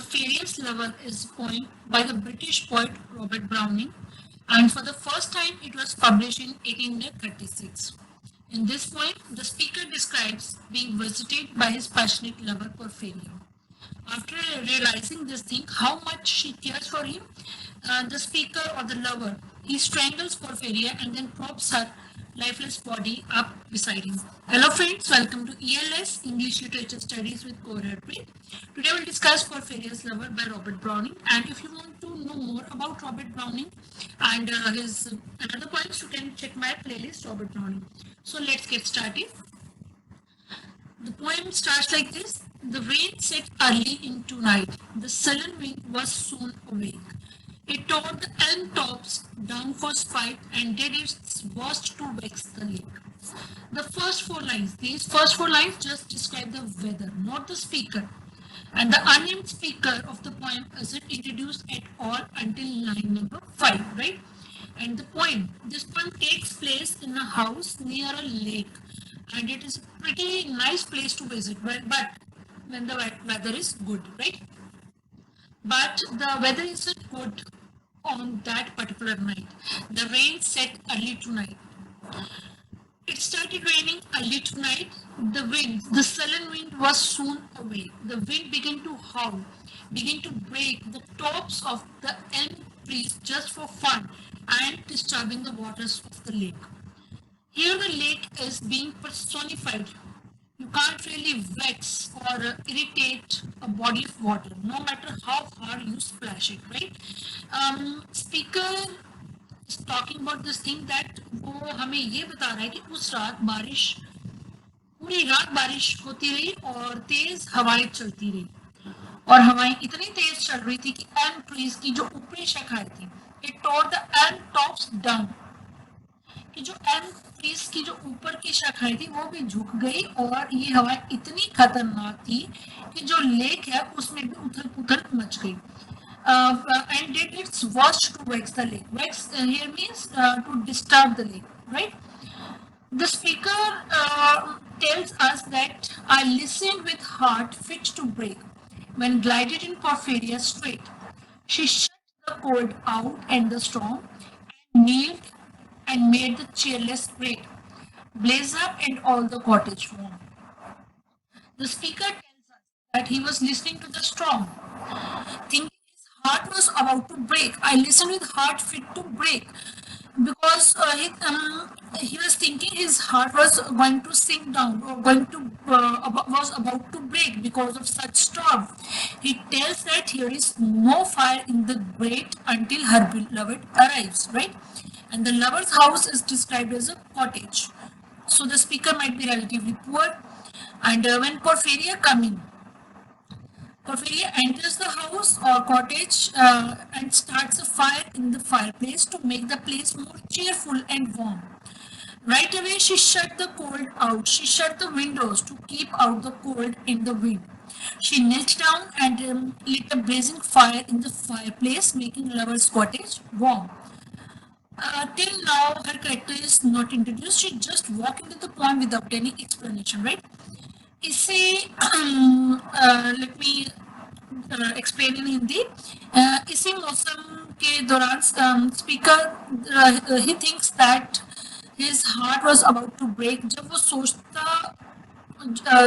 Porphyria's Lover is a poem by the British poet Robert Browning, and for the first time it was published in 1836. In this poem, the speaker describes being visited by his passionate lover Porphyria. After realizing this thing, how much she cares for him, the speaker or the lover, he strangles Porphyria and then props her lifeless body up beside him. Hello friends, welcome to ELS English Literature Studies with Core Harpreet. Today we'll discuss Porphyria's Lover by Robert Browning, and if you want to know more about Robert Browning and his another poems, you can check my playlist Robert Browning. So let's get started. The poem starts like this. The rain set early into night. The sullen wind was soon awake. It tore the elm tops down for spite and did its worst to vex the lake. The first four lines, these first four lines just describe the weather, not the speaker. And the unnamed speaker of the poem isn't introduced at all until line number 5, right? And the poem, this poem takes place in a house near a lake, and it is a pretty nice place to visit, but when the weather is good, right? But the weather isn't good on that particular night. The rain set early tonight. It started raining early tonight. The sullen wind was soon away. The wind began to howl, began to break the tops of the elm trees just for fun and disturbing the waters of the lake. Here the lake is being personified. You can't really vex or irritate a body of water, no matter how hard you splash it, right? Speaker is talking about this thing that वो हमें ये बता रहा है कि उस रात बारिश पूरी रात बारिश होती रही और तेज हवाएं चलती रही और हवाएं इतनी तेज चल रही थी कि एल्म ट्रीज की जो ऊपरी शाखाएं थी, it tour the Elm tops down, कि जो एल्म ट्रीज की जो ऊपर की शाखाएं थी वो भी झुक गई और ये हवाएं इतनी खतरनाक थी कि जो लेक है उसमें भी उथल पुथल मच गई. And did its worst to vex the lake. Vex here means to disturb the lake, right? The speaker tells us that I listened with heart fit to break when glided in Porphyria's strait. She shut the cold out and the storm, and kneeled and made the cheerless grate blaze up and all the cottage warm. The speaker tells us that he was listening to the storm, thinking his heart was about to break. I listened with heart fit to break because he was thinking his heart was going to sink down or was about to break because of such storm. He tells that here is no fire in the grate until her beloved arrives, right? And the lover's house is described as a cottage. So the speaker might be relatively poor. And when Porphyria comes in, Porphyria enters the house or cottage and starts a fire in the fireplace to make the place more cheerful and warm. Right away, she shut the cold out. She shut the windows to keep out the cold and the wind. She knelt down and lit a blazing fire in the fireplace, making lover's cottage warm. Till now, her character is not introduced. She just walked into the poem without any explanation, right? इसे let me explain in Hindi. इसी मौसम के दौरान speaker he thinks that his heart was about to break. जब वो सोचता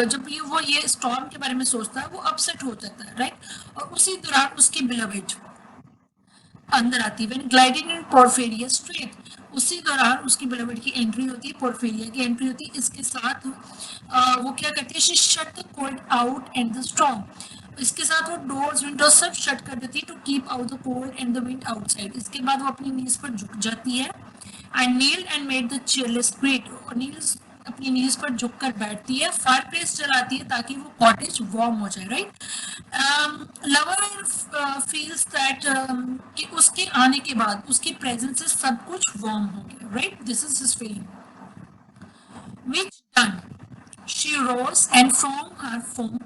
जब वो ये storm के बारे में सोचता है वो upset हो जाता है, right? और उसी दौरान उसकी beloved अंदर आती है. When gliding in Porphyria strait, उसी दौरान उसकी beloved की एंट्री होती है, पोर्फेरिया की एंट्री होती है. इसके साथ वो क्या करती है, she shut the cold out and the storm. इसके साथ वो डोर्स विंडोज सब शट कर देती है to keep out the cold and the wind outside. इसके बाद वो अपनी नीज पर झुक जाती है and kneeled and made the cheerless grate. और नील्स अपनी नीज पर झुककर बैठती है, फायर प्लेस जलाती है ताकि वो कॉटेज वार्म हो जाए, राइट? लवर फील्स दैट कि उसके आने के बाद उसकी प्रेजेंस से सब कुछ वार्म हो गया, right? This is his feeling. Which done, she rose and from her form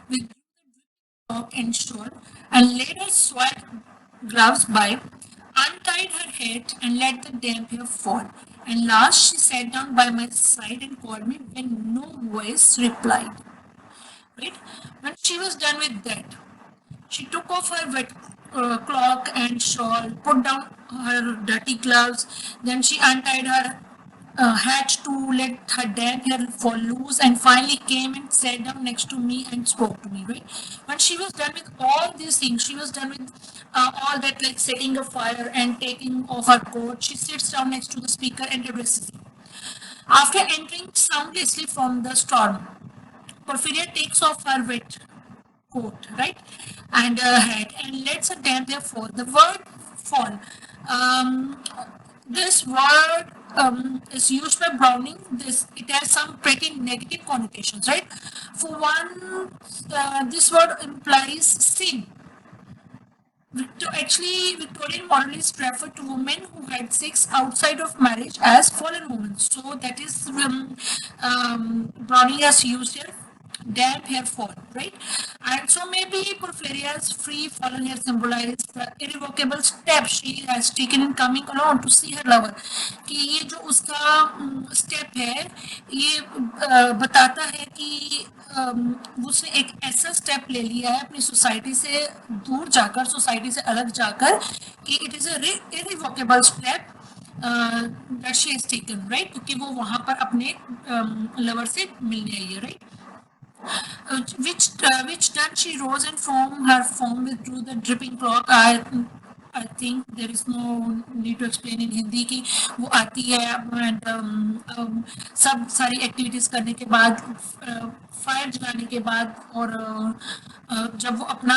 with frock and shawl and laid her sweat gloves by, untied her hat and let the damp hair fall. And last she sat down by my side and called me when no voice replied. Right? When she was done with that, She took off her wet cloak and shawl, put down her dirty gloves, then she untied her hat to let her damp hair fall loose, and finally came and sat down next to me and spoke to me, right? When she was done with all these things, she was done with all that, like setting a fire and taking off her coat, she sits down next to the speaker and addresses him. After entering soundlessly from the storm, Porphyria takes off her wet coat, right, and hat, and lets her damp hair fall. The word fall. Um, this word is used by Browning. It has some pretty negative connotations, right? For one, this word implies sin. Actually, Victorian moralists refer to women who had sex outside of marriage as fallen women. So that is Browning has used here damp hair fall, right? And so maybe Porphyria's free fallen hair symbolizes the irrevocable step she has taken in coming alone to see her lover. कि ये जो उसका step है ये बताता है कि उसने एक ऐसा स्टेप ले लिया है अपनी सोसाइटी से दूर जाकर, सोसाइटी से अलग जाकर, कि it is a irrevocable step that she has taken, right, क्योंकि वो वहां पर अपने लवर से मिलने आई है, right. Which done she rose and from her form withdrew the dripping cloak. I think there is no need to explain in Hindi कि वो आती है and सब सारी एक्टिविटीज करने के बाद, फायर जलाने के बाद, और जब वो अपना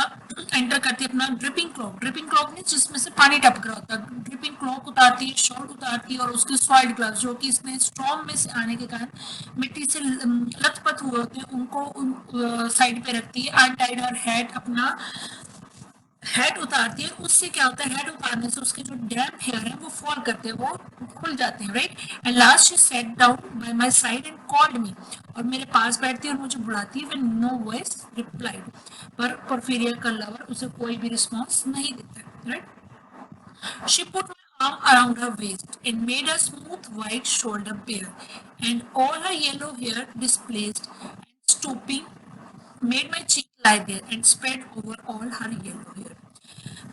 एंटर करती है अपना ड्रिपिंग क्लॉक नहीं जिसमें से पानी टपक रहा होता है, ड्रिपिंग क्लॉक उतारती है, शॉर्ट उतारती है, और उसके सॉइल्ड ग्लव्स जो कि इसमें स्ट्रॉम में से आने के कारण मिट्टी से लथपथ हुए होते हैं उनको साइड पे रखती है. अनटाइड हर हेड, अपना हेड उतारती है. उससे क्या होता है, हेड उतारने से उसके जो डैम्प हेयर है वो फॉल करते हैं, वो खुल जाते हैं, right. And last she said down by my side and called me, और मेरे पास बैठती है और मुझे बुलाती है. व्हेन नो वॉइस रिप्लाइड, पर पोर्फिरिया का लवर उसे कोई भी रिस्पॉन्स नहीं देता, right. She put my arm around her waist and made her smooth white shoulder bare, and all her yellow hair displaced, and stooping, made my cheek lie there and spread over all her yellow hair.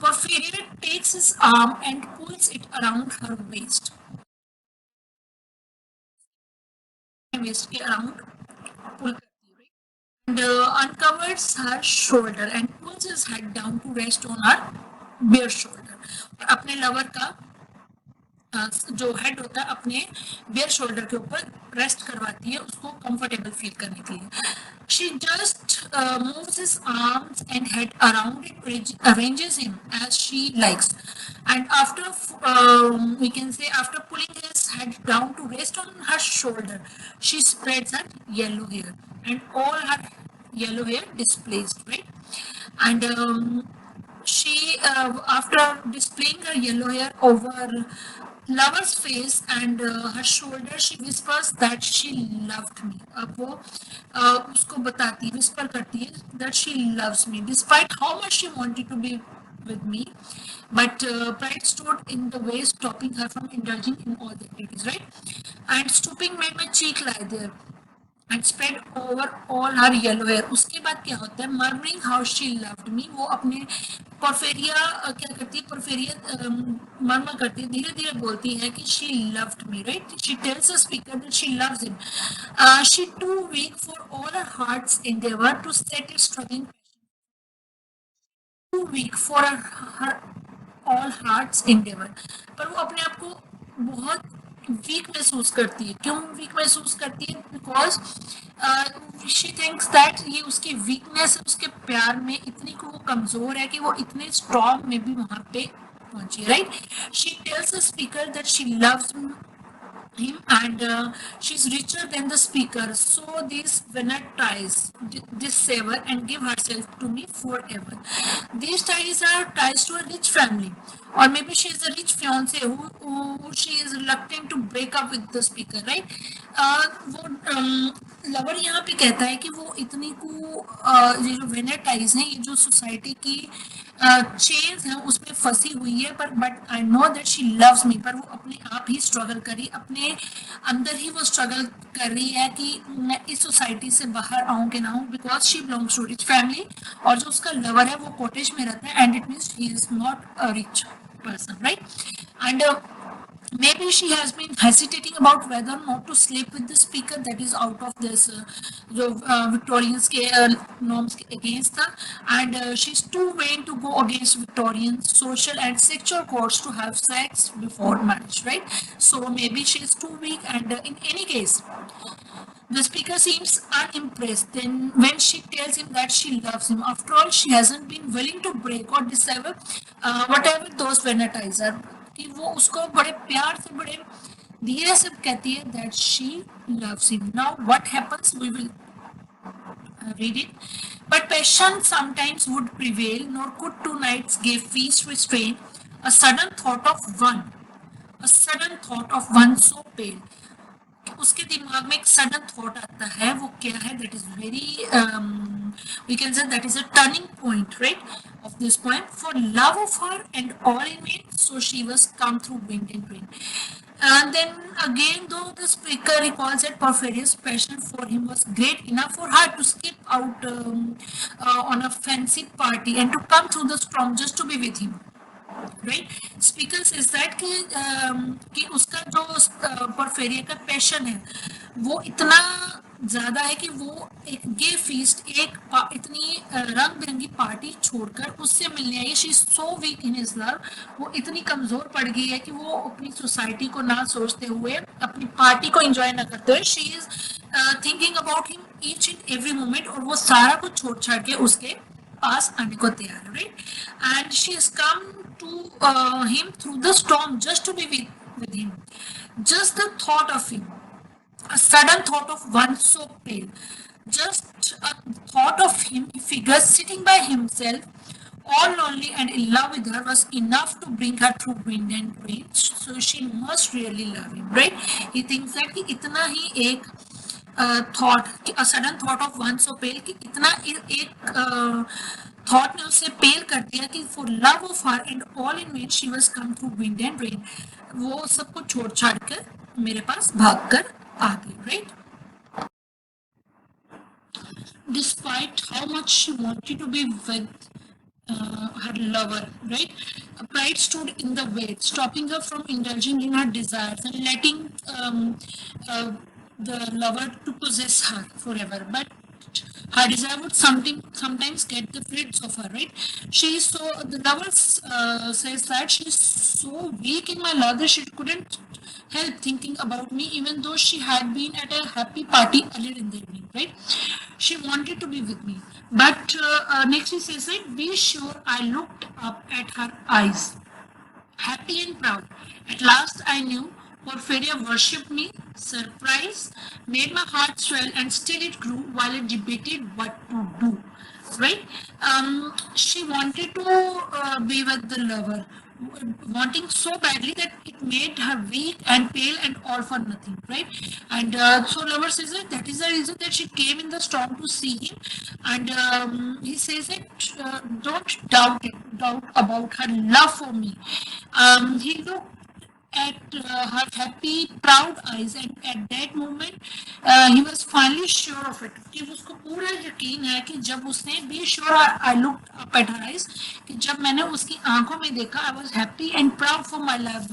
Porphyria takes his arm and pulls it around her waist. Waist के around pull करती है, right? And uncovers her shoulder and pulls his head down to rest on her bare shoulder. और अपने lover का जो head होता है अपने बेयर शोल्डर के ऊपर रेस्ट करवाती है उसको कंफर्टेबल फील करने के लिए. She just moves his arms and head around it, arranges him as she likes, and after we can say after pulling his head down to rest on her shoulder, she spreads her yellow hair, and all her yellow hair displaced, right. And she after displaying her yellow hair over lover's face and her shoulder, she whispers that she loved me. अब वो उसको बताती है, whisper करती है that she loves me despite how much she wanted to be with me, but pride stood in the way, stopping her from indulging in all the activities, right. And stooping made my cheek lie there and spread over all her yellow hair. उसके बाद क्या होता है, murmuring how she loved me, वो अपने पोर्फिरिया क्या करती है, पोर्फिरिया मर्मर करती है, धीरे धीरे बोलती है कि she loved me, right. She tells the speaker that she loves him. She too weak for all her heart's endeavor to set its struggling, too weak for her all heart's endeavor. पर वो अपने आप को बहुत week महसूस करती है. क्यों वीक महसूस करती है? बिकॉज शी थिंक्स दैट ये उसकी वीकनेस है, उसके प्यार में इतनी को वो कमजोर है कि वो इतने स्ट्रॉन्ग में भी वहां पे पहुंची, right. She tells the speaker that she loves him, and she's richer than the speaker, so this winner ties this savor and give herself to me forever. These ties are ties to a rich family, or maybe she is a rich fiance who she is reluctant to break up with the speaker, right. वो lover यहाँ पे कहता है कि वो इतनी को ये जो विनर टाइज हैं, ये जो सोसाइटी की चेन्स है उसमें फंसी हुई है, पर but I know that she loves me, पर वो अपने आप ही स्ट्रगल करी, अपने अंदर ही वो स्ट्रगल कर रही है कि मैं इस सोसाइटी से बाहर आऊं कि ना आऊं, because she belongs to rich family, और जो उसका लवर है वो कॉटेज में रहता है, and it means he is not a rich person, right? And maybe she has been hesitating about whether or not to sleep with the speaker, that is out of this जो Victorian norms के against था, and she's too vain to go against Victorian social and sexual codes to have sex before marriage, right? So maybe she's too weak, and in any case the speaker seems unimpressed then when she tells him that she loves him. After all, she hasn't been willing to break or disavow whatever those fanatize are. कि वो उसको बड़े प्यार से बड़े धीरे से कहती है that she loves him. Now what happens? We will read it. But passion sometimes would prevail, nor could two nights give feast restraint. A sudden thought of one so pale. उसके दिमाग में एक सडन थॉट आता है, वो क्या है, that is very we can say that is a turning point, right, of this point. For love of her and all in vain, so she was come through wind and rain. And then again, though the speaker recalls that Porphyria's passion for him was great enough for her to skip out on a fancy party and to come through the storm just to be with him. Right, speaker is that कि उसका जो पोर्फिरिया का passion है वो इतना ज्यादा है कि वो एक गे फीस्ट, एक इतनी रंग बिरंगी पार्टी छोड़कर उससे मिलने आई। She is so weak in his love, वो इतनी कमजोर पड़ गई है कि वो अपनी सोसाइटी को ना सोचते हुए, अपनी पार्टी को एंजॉय ना करते हुए, she is thinking about him each and every moment, और वो सारा कुछ छोड़ छाड़ के उसके पास आने को तैयार है, right? And she has come to him through the storm just to be with him. Just the thought of him, a sudden thought of one so pale, just a thought of him, a figure sitting by himself, all lonely and in love with her, was enough to bring her through wind and rain. So she must really love him, right? He thinks that कि इतना ही एक thought, a sudden thought of one so pale, कि इतना एक thought ने उसे पेल कर दिया कि for love of her and all in when she was come through wind and rain, वो सब कुछ छोड़ छाड़ कर मेरे पास भाग कर आ गई, right? Despite how much she wanted to be with her lover, right? Pride stood in the way, stopping her from indulging in her desires and letting the lover to possess her forever. But her desire would sometimes get the fruits of her, right? She is so, the lover says that she is so weak in my love that she couldn't help thinking about me, even though she had been at a happy party earlier in the evening, right? She wanted to be with me. But next she says that, be sure I looked up at her eyes, happy and proud. At last I knew Porphyria worshipped me. Surprise made my heart swell, and still it grew while it debated what to do. Right? She wanted to be with the lover, wanting so badly that it made her weak and pale and all for nothing. Right? And so lover says that is the reason that she came in the storm to see him. And he says that don't doubt about her love for me. He looked at her happy, proud eyes, and at that moment he was finally sure of it. कि उसको पूरा यकीन है कि जब उसने be sure I looked up at her eyes, कि जब मैंने उसकी आंखों में देखा, I was happy and proud for my love.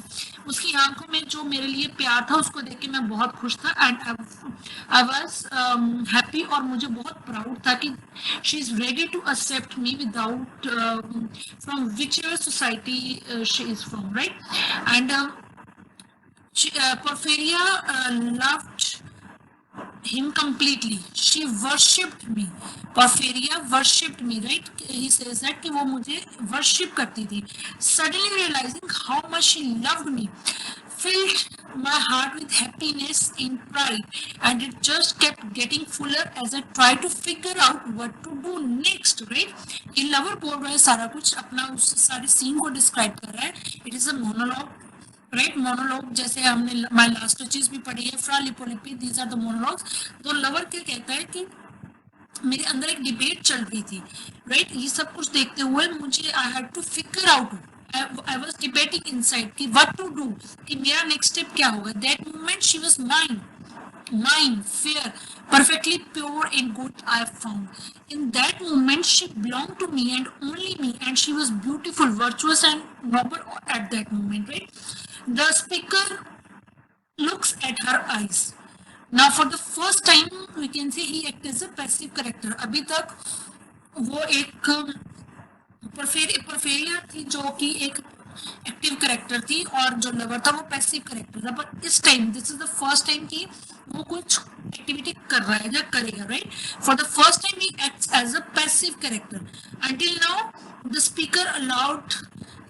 उसकी आंखों में जो मेरे लिए प्यार था उसको देख के मैं बहुत खुश था, and I was happy, और मुझे बहुत proud था कि she is ready to accept me without from whichever society she is from, right? And Porphyria loved him completely. She worshipped me. Porphyria worshipped me, right? He says that कि वो मुझे worship करती थी. Suddenly realizing how much she loved me, filled my heart with happiness and pride, and it just kept getting fuller as I tried to figure out what to do next, right? ये lover बोल रहा है सारा कुछ, अपना उस सारे scene को describe कर रहा है. It is a monologue. Right, monologue जैसे हमने माय लास्ट चीज भी पढ़ी है, फ्रा लिपोलिपि, दीज आर द मोनोलॉग्स। तो लवर क्या कहता है कि मेरे अंदर एक डिबेट चल रही थी, राइट? ये सब कुछ देखते हुए मुझे I had to figure out, I was debating inside कि व्हाट टू डू, कि मेरा नेक्स्ट स्टेप क्या होगा. That moment she was mine, mine, fair, perfectly pure and good, I found. In that moment, she belonged to me and only me, and she was beautiful, virtuous, and noble at that moment, right? The speaker looks at her eyes. Now, for the first time, we can say he acts as a passive character. अभी तक वो एक परफेरिया थी जो कि एक active character थी और जो लवर था वो पैसिव करेक्टर था. बट इस time this is the first time कि वो कुछ एक्टिविटी कर रहा है या करेगा, right? For the first time he acts as a passive character. Until now, the speaker allowed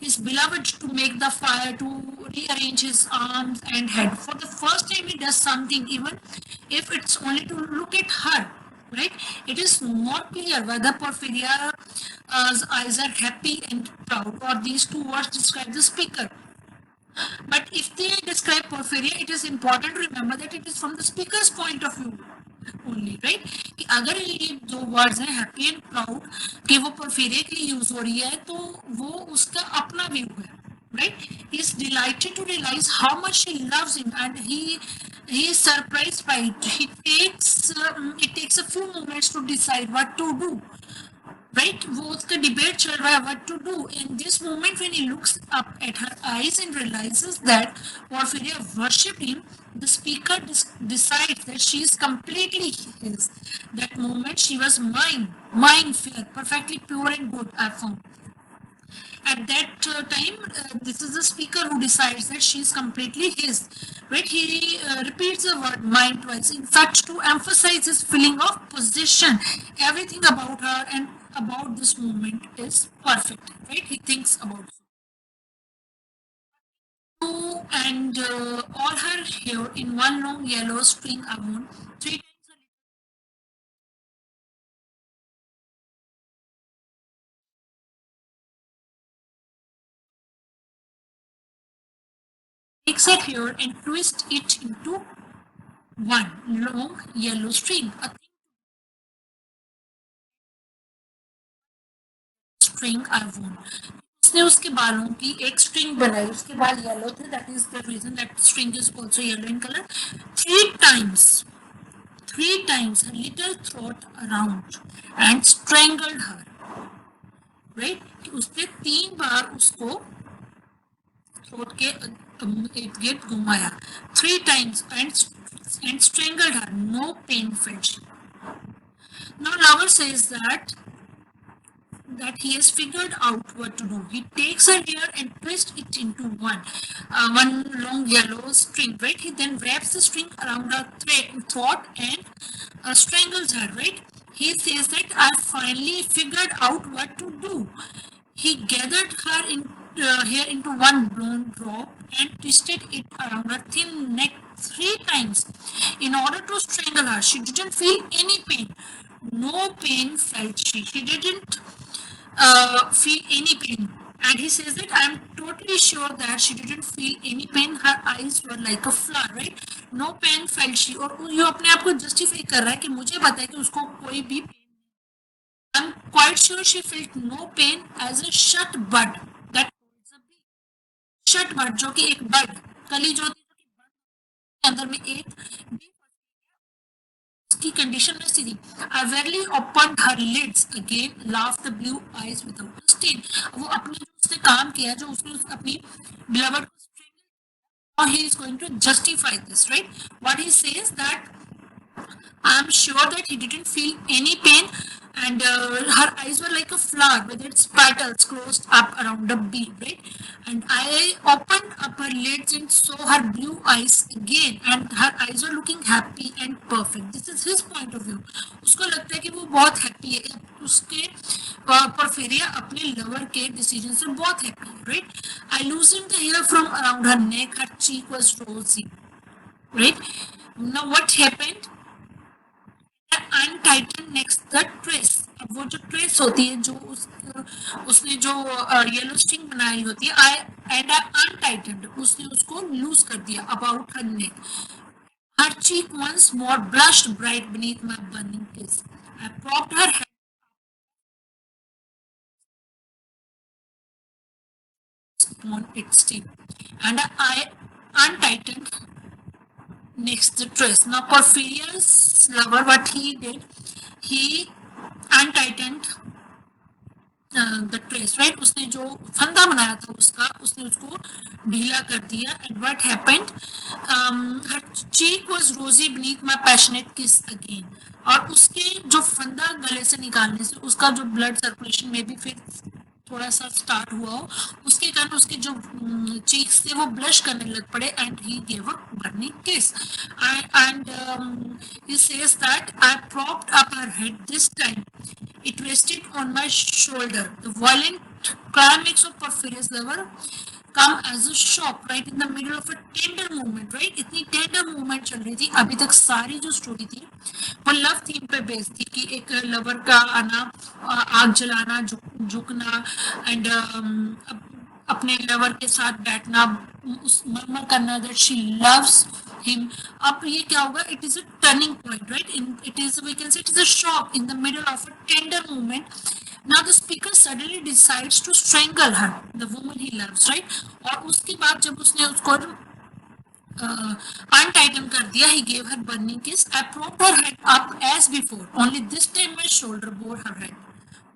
his beloved to make the fire, to rearrange his arms and head. For the first time, he does something, even if it's only to look at her, right? It is not clear whether Porphyria's eyes are happy and proud, or these two words describe the speaker. But if they describe Porphyria, it is important to remember that it is from the speaker's point of view only, right? कि अगर ये दो words हैं happy and proud कि वो पोर्फिरिया के लिए use हो रही है तो वो उसका अपना व्यू है, right? He is delighted to realize how much she loves him, and he is surprised by it. It takes a few moments to decide what to do, right? वो उसका डिबेट चल रहा है what to do. In this moment, when he looks up at her eyes and realizes that Porphyria worshipped him, the speaker decides that she is completely his. That moment, she was mine, fair, perfectly pure and good, I found. At that time, this is the speaker who decides that she is completely his, right? He repeats the word mine twice, in fact, to emphasize his feeling of possession. Everything about her and about this moment is perfect, right? He thinks about it. And all her hair in one long yellow string around, three times her takes her hair and twists it into one long yellow string. A string I won. उसने उसके बालों की एक string बनाई, उसके बाल yellow थे, that is the reason that string is also yellow in colour. Three times her little throat around and strangled her, right? उसने 3 बार उसको थ्रोट के इर्द गिर्द घुमाया. 3 times and strangled her. No pain felt she. Now lover says that he has figured out what to do. He takes her hair and twists it into one long yellow string, right? He then wraps the string around her throat and strangles her, right? He says that I finally figured out what to do. He gathered her hair into one blown drop and twisted it around her thin neck 3 times in order to strangle her. She didn't feel any pain. No pain felt she. She didn't feel any pain. And he says that I'm totally sure that she didn't feel any pain. Her eyes were like a flower, right? No pain felt she. और ये अपने आप को justify कर रहा है कि मुझे पता है कि उसको कोई भी pain. I'm quite sure she felt no pain as a shut bud that holds a bee. Shut bud जो कि एक bud कली जो होती है जो कि bud के अंदर में एक bee की कंडीशन में सी थी. I rarely opened her lids again, laughed the blue eyes without a stain. वो अपने जो उसने काम किया जो उसने अपनी beloved को now he is going to justify this, right? What he says that I'm sure that he didn't feel any pain, and her eyes were like a flower with its petals closed up around a bee, right? And I opened up her lids and saw her blue eyes again, and her eyes were looking happy and perfect. This is his point of view. उसको लगता है कि वो बहुत happy है, उसके Porphyria अपने lover के decision से बहुत happy है, right? I loosened the hair from around her neck. Her cheek was rosy, right? Now what happened? Untighten next the tress. अब वो जो ट्रेस होती है जो उसने जो येलो स्ट्रिंग बनाई होती है आई एंड अनटाइटन उसने उसको लूज कर दिया about her neck. Her cheek once more blushed bright beneath my burning kiss. I propped her head on its tail, and I untightened next the dress. Now Porphyria's lover, what he did, he untightened the trace right, उसने जो फंदा बनाया था उसका, उसने उसको ढीला कर दिया. And what happened, her cheek was रोजी बीनीथ माय पैशनेट किस अगेन. और उसके जो फंदा गले से निकालने से उसका जो ब्लड सर्कुलेशन में भी फिर थोड़ा सा स्टार्ट हुआ हो, उसके कारण उसके जो चीक्स थे वो ब्लश करने लग पड़े. And he gave a burning kiss. And he says that I propped up her head this time. It rested on my shoulder. The violent climax of Porphyria's lover come as a shock right in the middle of a tender moment, right? इतनी tender movement चल रही थी. अभी तक सारी जो story थी वो लव थीम पे बेस्ड थी कि एक लवर का आना, आग जलाना, झुकना, एंड अपने लवर के साथ बैठना, उस मरमर करना दैट शी लव्स him. अब ये क्या होगा? It is a turning point, right? It is, we can say, it is a shock in the middle of a tender moment. Now the speaker suddenly decides to strangle her, the woman he loves, right? और उसके बाद जब उसने उसको untighten कर दिया, he gave her burning kiss. I propped her head up as before. Only this time my shoulder bore her head.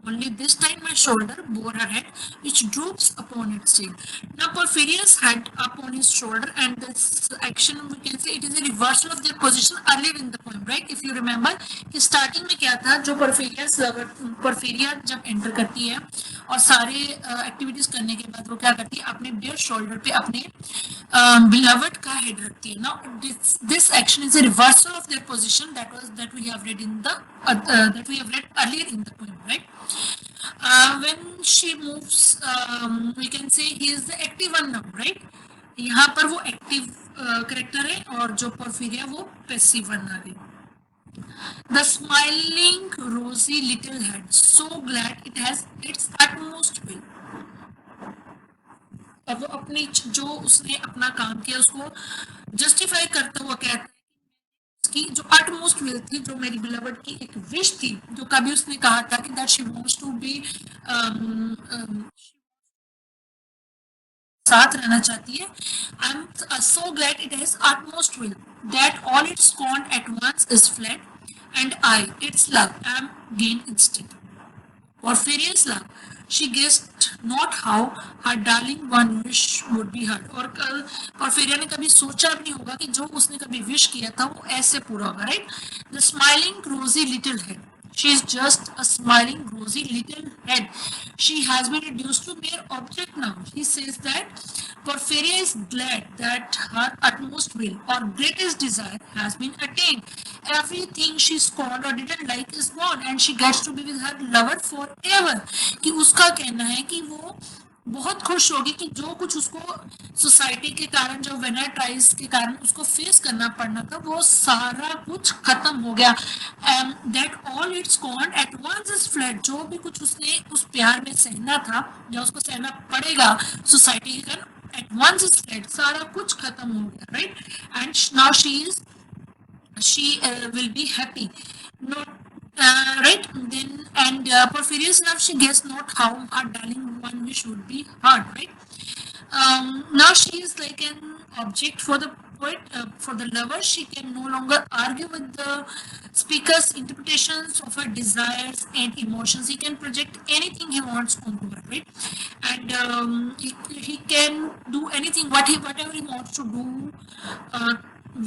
Only this time my shoulder bore her head, which droops upon its tail. Now Porphyria's head upon his shoulder, and this action, we can say, it is a reversal of their position earlier in the poem, right? If you remember, कि starting में क्या था, जो Porphyria जब enter करती है और सारे activities करने के बाद वो क्या करती है, अपने bare shoulder पे अपने beloved का head रखती है. Now this action is a reversal of their position that we have read in the that we have read earlier in the poem, right? When she moves, we can say he is the active one now, right? यहाँ पर वो active character है और जो पोर्फिरिया वो passive one आ गई. The smiling rosy little head, so glad it has its utmost will. अब वो अपनी जो उसने अपना काम किया उसको जस्टिफाई करता हुआ कहता है कि जो utmost will थी, जो मेरी बिलवड की एक विश थी, जो कभी उसने कहा था कि that she wants to be साथ रहना चाहती है. I am so glad it has utmost will that all its scorn at once is fled, and I, its love, am gained instead. Porphyria's love, she guessed not how her darling one wish would be heard. और Porphyria ने कभी सोचा भी नहीं होगा कि जो उसने कभी विश किया था वो ऐसे पूरा होगा, right? The smiling rosy little head. She is just a smiling rosy little head. She has been reduced to mere object now. He says that Porphyria is glad that her utmost will or greatest desire has been attained. Everything she scorned or didn't like is gone, and she gets to be with her lover forever. कि उसका कहना है कि वो बहुत खुश होगी कि जो कुछ उसको सोसाइटी के कारण, जो वेनर ट्राइज के कारण उसको फेस करना पड़ना था, वो सारा कुछ खत्म हो गया. That all it's gone at once is flood. जो भी कुछ उसने उस प्यार में सहना था, जो उसको सहना पड़ेगा सोसाइटी के कारण, एट वंस इज फ्लड, सारा कुछ खत्म हो गया, right? And now she will be happy, not right then. And Porphyria's love, she guessed not how her darling one wish would be heard, right? Now she is like an object for the poet, for the lover. She can no longer argue with the speaker's interpretations of her desires and emotions. He can project anything he wants onto her, right? And he can do anything, whatever he wants to do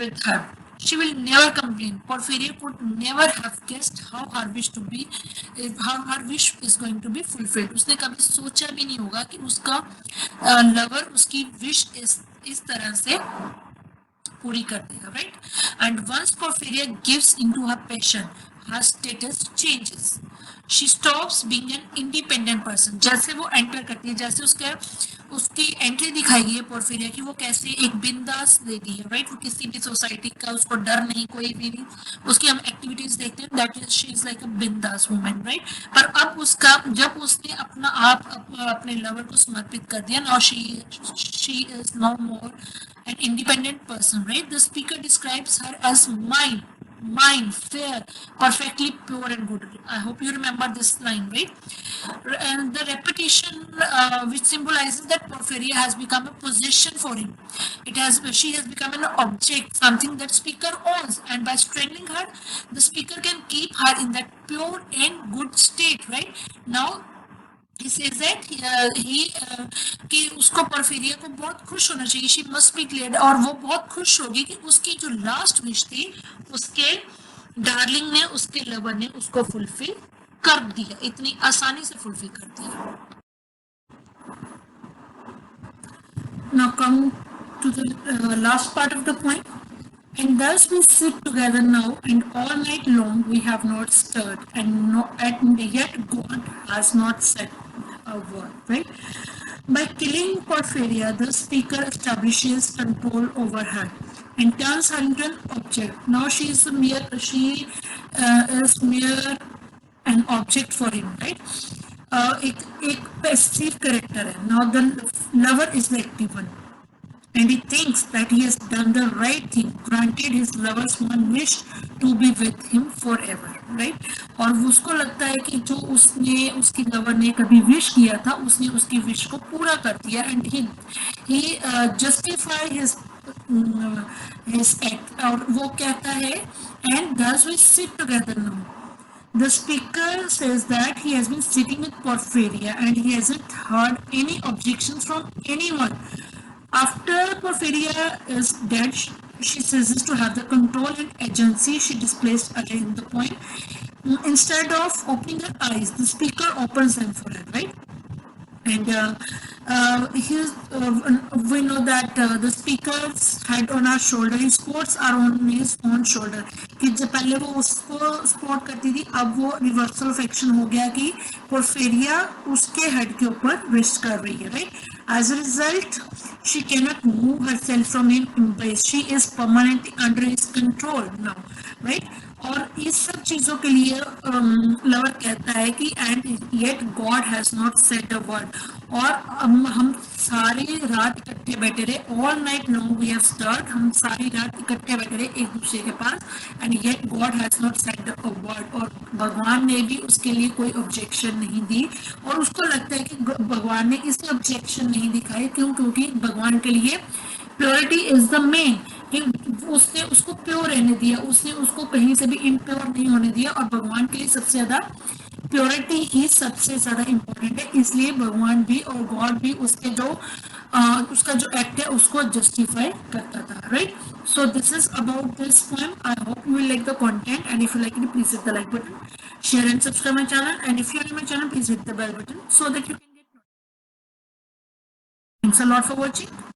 with her. She will never complain. Porphyria could never have guessed how her wish is going to be fulfilled. उसने कभी सोचा भी नहीं होगा कि उसका lover उसकी wish इस तरह से पूरी कर देगा, right? And once Porphyria gives into her passion, her status changes. She stops being an independent person. जैसे वो एंटर करती है, जैसे उसकी एंट्री दिखाई गई है पोर्फिरिया की, वो कैसे एक बिंदास लेडी है, राइट? वो किसी भी सोसाइटी का उसको डर नहीं, कोई भी नहीं. उसकी हम एक्टिविटीज देखते हैं, that is she is like अ बिंदास वुमन, राइट? पर अब उसका, जब उसने अपना आप अपने लवर को समर्पित कर दिया, now she is no more an independent person, right? The speaker describes her as mine. mind, fair, perfectly pure and good. I hope you remember this line, right? And the repetition, which symbolizes that Porphyria has become a possession for him. She has become an object, something that speaker owns, and by strangling her, the speaker can keep her in that pure and good state, right? Now he says that कि उसको परफेरिया को बहुत खुश होना चाहिए, she must be Glade, और वो बहुत खुश होगी कि उसकी जो लास्ट विश थी उसके डार्लिंग ने, उसके लवर ने उसको फुलफिल कर दिया, इतनी आसानी से फुलफिल कर दिया. Now come to the last part of the point. And thus we sit together now, and all night long we have not stirred, and yet God has not said a word, right? By killing Porphyria, the speaker establishes control over her and turns her into an object. Now she is mere an object for him, right? एक passive character है. Now the lover is the active one, and he thinks that he has done the right thing, granted his lover's one wish to be with him forever, right? और उसको लगता है कि जो उसने उसकी लवर ने कभी विश किया था, उसने उसकी विश को पूरा कर दिया, and he justify his act, और वो कहता है, and thus we sit together now. The speaker says that he has been sitting with Porphyria and he hasn't heard any objections from anyone. After Porphyria is dead, she ceases to have the control and agency she displaced earlier in the point. Instead of opening her eyes, the speaker opens them for her, right? And we know that the speaker's head on our shoulder, his sports are on his own shoulder. कि जब पहले वो उसको support करती थी, अब वो reversal of action हो गया कि पोर्फेरिया उसके हेड के ऊपर रेस्ट कर रही है, right? As a result, she cannot move herself from his embrace. She is permanently under his control now, right? और इस सब चीजों के लिए लवर कहता है कि and yet God has not said a word. और हम सारी रात इकट्ठे बैठे रहे, all night long we have stirred, हम सारी रात इकट्ठे बैठे रहे एक दूसरे के पास, and yet God has not said a word. और भगवान ने भी उसके लिए कोई ऑब्जेक्शन नहीं दी, और उसको लगता है कि भगवान ने इसलिए ऑब्जेक्शन नहीं दिखाई क्यों, क्योंकि भगवान के लिए प्योरिटी इज द मेन, कि उसने उसको प्योर रहने दिया, उसने उसको कहीं से भी इम्प्योर नहीं होने दिया, और भगवान के लिए सबसे ज्यादा प्योरिटी ही सबसे ज्यादा इम्पोर्टेंट है. इसलिए भगवान भी और गॉड भी उसके जो उसका जो एक्ट है उसको जस्टिफाई करता था, right? So this is about this poem. I hope you will like the content, and if you like it please hit the like button, share and subscribe my channel, and if you are in my channel please hit the bell button so that you can get notified. Thanks a lot for watching.